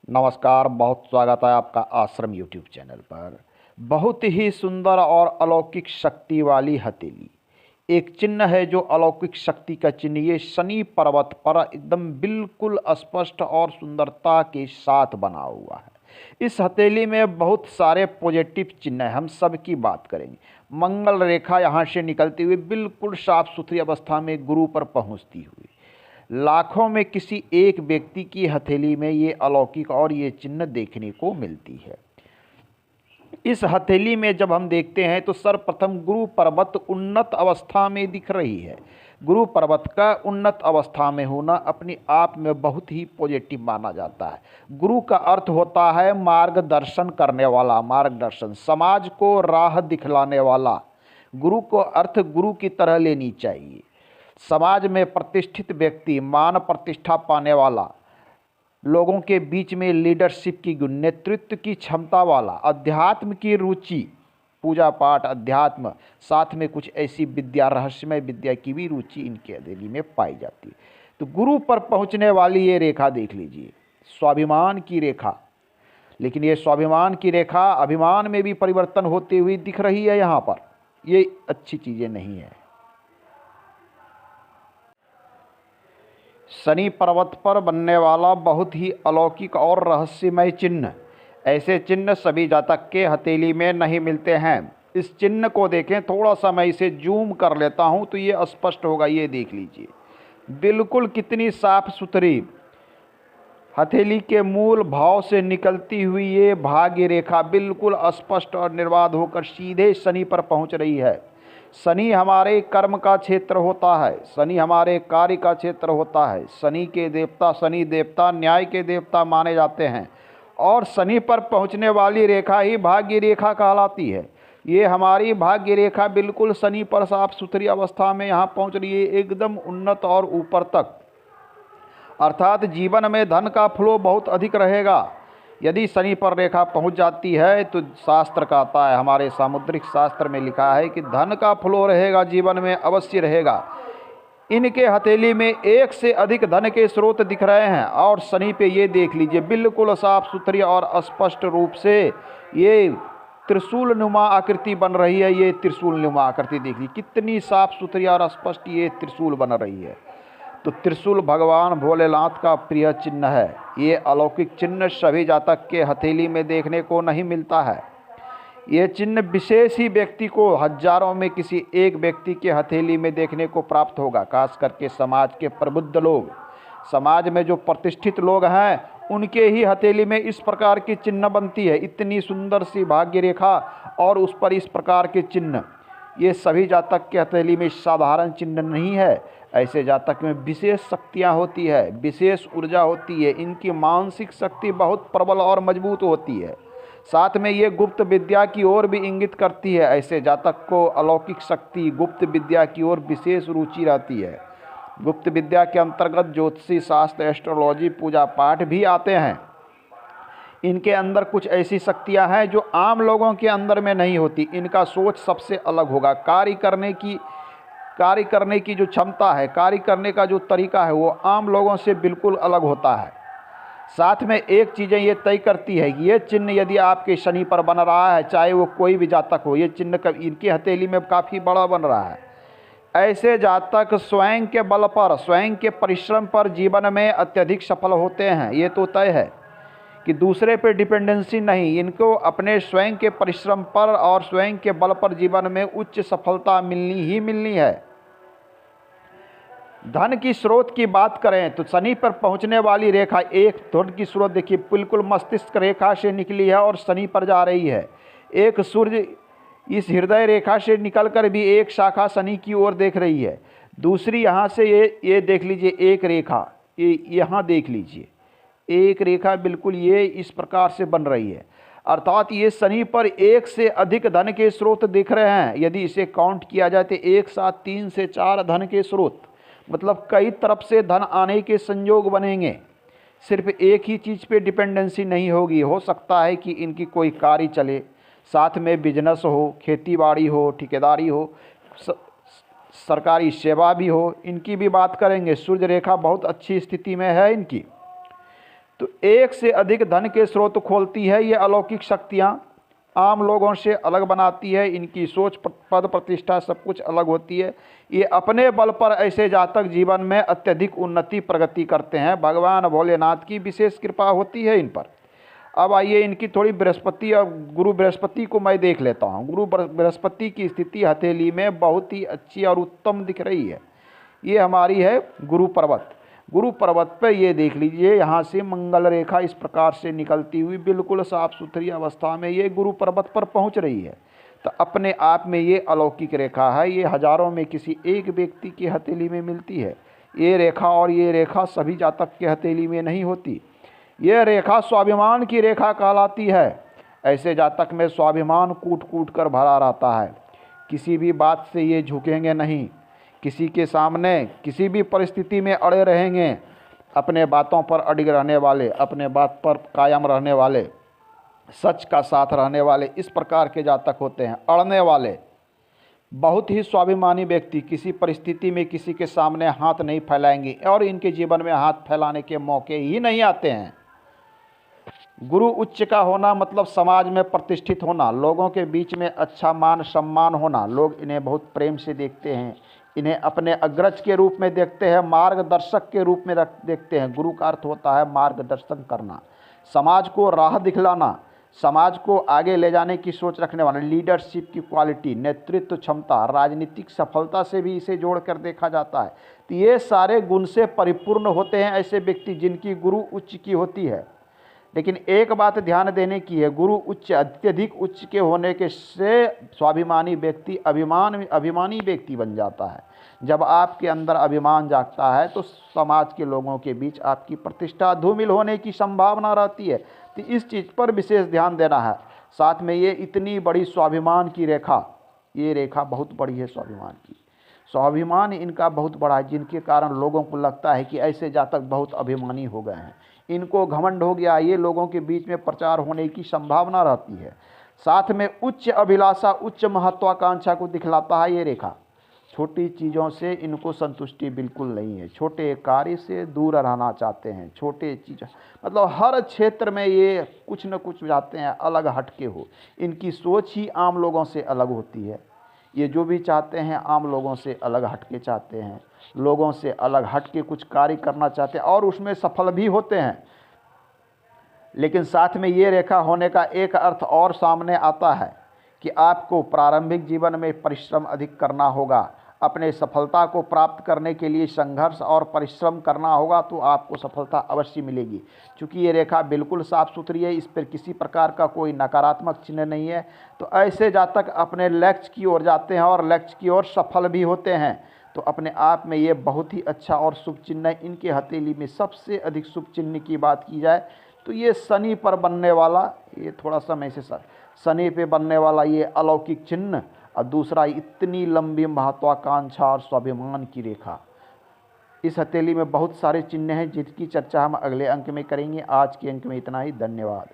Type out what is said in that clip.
नमस्कार, बहुत स्वागत है आपका आश्रम यूट्यूब चैनल पर। बहुत ही सुंदर और अलौकिक शक्ति वाली हथेली एक चिन्ह है जो अलौकिक शक्ति का चिन्ह ये शनि पर्वत पर एकदम बिल्कुल स्पष्ट और सुंदरता के साथ बना हुआ है। इस हथेली में बहुत सारे पॉजिटिव चिन्ह हैं, हम सब की बात करेंगे। मंगल रेखा यहाँ से निकलती हुई बिल्कुल साफ सुथरी अवस्था में गुरु पर पहुँचती हुई लाखों में किसी एक व्यक्ति की हथेली में ये अलौकिक और ये चिन्ह देखने को मिलती है। इस हथेली में जब हम देखते हैं तो सर्वप्रथम गुरु पर्वत उन्नत अवस्था में दिख रही है। गुरु पर्वत का उन्नत अवस्था में होना अपने आप में बहुत ही पॉजिटिव माना जाता है। गुरु का अर्थ होता है मार्गदर्शन करने वाला, मार्गदर्शन, समाज को राह दिखलाने वाला। गुरु को अर्थ गुरु की तरह लेनी चाहिए। समाज में प्रतिष्ठित व्यक्ति, मान प्रतिष्ठा पाने वाला, लोगों के बीच में लीडरशिप की गुण, नेतृत्व की क्षमता वाला, अध्यात्म की रुचि, पूजा पाठ, अध्यात्म, साथ में कुछ ऐसी विद्या, रहस्यमय विद्या की भी रुचि इनके हथेली में पाई जाती है। तो गुरु पर पहुंचने वाली ये रेखा देख लीजिए, स्वाभिमान की रेखा। लेकिन ये स्वाभिमान की रेखा अभिमान में भी परिवर्तन होते हुए दिख रही है। यहाँ पर ये अच्छी चीज़ें नहीं है। शनि पर्वत पर बनने वाला बहुत ही अलौकिक और रहस्यमय चिन्ह, ऐसे चिन्ह सभी जातक के हथेली में नहीं मिलते हैं। इस चिन्ह को देखें, थोड़ा सा मैं इसे जूम कर लेता हूं तो ये स्पष्ट होगा। ये देख लीजिए, बिल्कुल कितनी साफ सुथरी हथेली के मूल भाव से निकलती हुई ये भाग्य रेखा बिल्कुल स्पष्ट और निर्बाध होकर सीधे शनि पर पहुंच रही है। शनि हमारे कर्म का क्षेत्र होता है, शनि हमारे कार्य का क्षेत्र होता है। शनि के देवता, शनि देवता न्याय के देवता माने जाते हैं और शनि पर पहुंचने वाली रेखा ही भाग्य रेखा कहलाती है। ये हमारी भाग्य रेखा बिल्कुल शनि पर साफ सुथरी अवस्था में यहाँ पहुँच रही है, एकदम उन्नत और ऊपर तक। अर्थात जीवन में धन का फ्लो बहुत अधिक रहेगा। यदि शनि पर रेखा पहुंच जाती है तो शास्त्र कहता है, हमारे सामुद्रिक शास्त्र में लिखा है कि धन का फ्लो रहेगा, जीवन में अवश्य रहेगा। इनके हथेली में एक से अधिक धन के स्रोत दिख रहे हैं और शनि पे ये देख लीजिए, बिल्कुल साफ सुथरी और स्पष्ट रूप से ये त्रिशूल नुमा आकृति बन रही है। ये त्रिशूल नुमा आकृति देख लीजिए, कितनी साफ सुथरी और स्पष्ट ये त्रिशूल बन रही है। तो त्रिशूल भगवान भोलेनाथ का प्रिय चिन्ह है। ये अलौकिक चिन्ह सभी जातक के हथेली में देखने को नहीं मिलता है। ये चिन्ह विशेष ही व्यक्ति को, हजारों में किसी एक व्यक्ति के हथेली में देखने को प्राप्त होगा। खास करके समाज के प्रबुद्ध लोग, समाज में जो प्रतिष्ठित लोग हैं, उनके ही हथेली में इस प्रकार की चिन्ह बनती है। इतनी सुंदर सी भाग्य रेखा और उस पर इस प्रकार के चिन्ह, ये सभी जातक के हथेली में साधारण चिन्ह नहीं है। ऐसे जातक में विशेष शक्तियाँ होती है, विशेष ऊर्जा होती है। इनकी मानसिक शक्ति बहुत प्रबल और मजबूत होती है। साथ में ये गुप्त विद्या की ओर भी इंगित करती है। ऐसे जातक को अलौकिक शक्ति, गुप्त विद्या की ओर विशेष रुचि रहती है। गुप्त विद्या के अंतर्गत ज्योतिषी शास्त्र, एस्ट्रोलॉजी, पूजा पाठ भी आते हैं। इनके अंदर कुछ ऐसी शक्तियां हैं जो आम लोगों के अंदर में नहीं होती। इनका सोच सबसे अलग होगा। कार्य करने की जो क्षमता है, कार्य करने का जो तरीका है, वो आम लोगों से बिल्कुल अलग होता है। साथ में एक चीज़ें ये तय करती है कि ये चिन्ह यदि आपके शनि पर बन रहा है, चाहे वो कोई भी जातक हो, ये चिन्ह इनकी हथेली में काफ़ी बड़ा बन रहा है। ऐसे जातक स्वयं के बल पर, स्वयं के परिश्रम पर जीवन में अत्यधिक सफल होते हैं। ये तो तय है कि दूसरे पे डिपेंडेंसी नहीं, इनको अपने स्वयं के परिश्रम पर और स्वयं के बल पर जीवन में उच्च सफलता मिलनी ही मिलनी है। धन की स्रोत की बात करें तो शनि पर पहुंचने वाली रेखा, एक धन की स्रोत देखिए बिल्कुल मस्तिष्क रेखा से निकली है और शनि पर जा रही है। एक सूर्य इस हृदय रेखा से निकलकर भी एक शाखा शनि की ओर देख रही है। दूसरी यहाँ से ये देख लीजिए, एक रेखा ये यहाँ देख लीजिए, एक रेखा बिल्कुल ये इस प्रकार से बन रही है। अर्थात ये शनि पर एक से अधिक धन के स्रोत दिख रहे हैं। यदि इसे काउंट किया जाए तो एक साथ 3 से 4 धन के स्रोत, मतलब कई तरफ से धन आने के संयोग बनेंगे। सिर्फ एक ही चीज़ पे डिपेंडेंसी नहीं होगी। हो सकता है कि इनकी कोई कार्य चले, साथ में बिजनेस हो, खेतीबाड़ी हो, ठेकेदारी हो, सरकारी सेवा भी हो, इनकी भी बात करेंगे। सूर्य रेखा बहुत अच्छी स्थिति में है इनकी। तो एक से अधिक धन के स्रोत खोलती है ये अलौकिक शक्तियाँ, आम लोगों से अलग बनाती है। इनकी सोच, पद, प्रतिष्ठा सब कुछ अलग होती है। ये अपने बल पर ऐसे जातक जीवन में अत्यधिक उन्नति प्रगति करते हैं। भगवान भोलेनाथ की विशेष कृपा होती है इन पर। अब आइए इनकी थोड़ी बृहस्पति और गुरु बृहस्पति को मैं देख लेता हूँ। गुरु बृहस्पति की स्थिति हथेली में बहुत ही अच्छी और उत्तम दिख रही है। ये हमारी है गुरु पर्वत। गुरु पर्वत पे ये देख लीजिए, यहाँ से मंगल रेखा इस प्रकार से निकलती हुई बिल्कुल साफ सुथरी अवस्था में ये गुरु पर्वत पर पहुँच रही है। तो अपने आप में ये अलौकिक रेखा है। ये हजारों में किसी एक व्यक्ति की हथेली में मिलती है। ये रेखा और ये रेखा सभी जातक के हथेली में नहीं होती। यह रेखा स्वाभिमान की रेखा कहलाती है। ऐसे जातक में स्वाभिमान कूट कूट कर भरा रहता है। किसी भी बात से ये झुकेंगे नहीं, किसी के सामने किसी भी परिस्थिति में अड़े रहेंगे। अपने बातों पर अडिग रहने वाले, अपने बात पर कायम रहने वाले, सच का साथ रहने वाले, इस प्रकार के जातक होते हैं। अड़ने वाले, बहुत ही स्वाभिमानी व्यक्ति किसी परिस्थिति में किसी के सामने हाथ नहीं फैलाएंगे और इनके जीवन में हाथ फैलाने के मौके ही नहीं आते हैं। गुरु उच्च का होना मतलब समाज में प्रतिष्ठित होना, लोगों के बीच में अच्छा मान सम्मान होना। लोग इन्हें बहुत प्रेम से देखते हैं, इन्हें अपने अग्रज के रूप में देखते हैं, मार्गदर्शक के रूप में देखते हैं। गुरु का अर्थ होता है मार्गदर्शन करना, समाज को राह दिखलाना, समाज को आगे ले जाने की सोच रखने वाले, लीडरशिप की क्वालिटी, नेतृत्व क्षमता, राजनीतिक सफलता से भी इसे जोड़कर देखा जाता है। तो ये सारे गुण से परिपूर्ण होते हैं ऐसे व्यक्ति जिनकी गुरु उच्च की होती है। लेकिन एक बात ध्यान देने की है, गुरु उच्च अत्यधिक उच्च के होने के से स्वाभिमानी व्यक्ति अभिमानी व्यक्ति बन जाता है। जब आपके अंदर अभिमान जागता है तो समाज के लोगों के बीच आपकी प्रतिष्ठा धूमिल होने की संभावना रहती है। तो इस चीज़ पर विशेष ध्यान देना है। साथ में ये इतनी बड़ी स्वाभिमान की रेखा, ये रेखा बहुत बड़ी है स्वाभिमान की। स्वाभिमान इनका बहुत बड़ा है, जिनके कारण लोगों को लगता है कि ऐसे जातक बहुत अभिमानी हो गए हैं, इनको घमंड हो गया। ये लोगों के बीच में प्रचार होने की संभावना रहती है। साथ में उच्च अभिलाषा, उच्च महत्वाकांक्षा को दिखलाता है ये रेखा। छोटी चीज़ों से इनको संतुष्टि बिल्कुल नहीं है, छोटे कार्य से दूर रहना चाहते हैं। छोटे चीज़ मतलब हर क्षेत्र में ये कुछ न कुछ चाहते हैं अलग हटके हो। इनकी सोच ही आम लोगों से अलग होती है। ये जो भी चाहते हैं आम लोगों से अलग हटके चाहते हैं, लोगों से अलग हटके कुछ कार्य करना चाहते हैं और उसमें सफल भी होते हैं। लेकिन साथ में ये रेखा होने का एक अर्थ और सामने आता है कि आपको प्रारंभिक जीवन में परिश्रम अधिक करना होगा। अपने सफलता को प्राप्त करने के लिए संघर्ष और परिश्रम करना होगा, तो आपको सफलता अवश्य मिलेगी। क्योंकि ये रेखा बिल्कुल साफ सुथरी है, इस पर किसी प्रकार का कोई नकारात्मक चिन्ह नहीं है। तो ऐसे जातक अपने लक्ष्य की ओर जाते हैं और लक्ष्य की ओर सफल भी होते हैं। तो अपने आप में ये बहुत ही अच्छा और शुभ चिन्ह है। इनके हथेली में सबसे अधिक शुभ चिन्ह की बात की जाए तो ये शनि पर बनने वाला, ये थोड़ा समय से शनि पे बनने वाला ये अलौकिक चिन्ह, और दूसरा इतनी लंबी महत्वाकांक्षा और स्वाभिमान की रेखा। इस हथेली में बहुत सारे चिन्ह हैं जिसकी चर्चा हम अगले अंक में करेंगे। आज के अंक में इतना ही। धन्यवाद।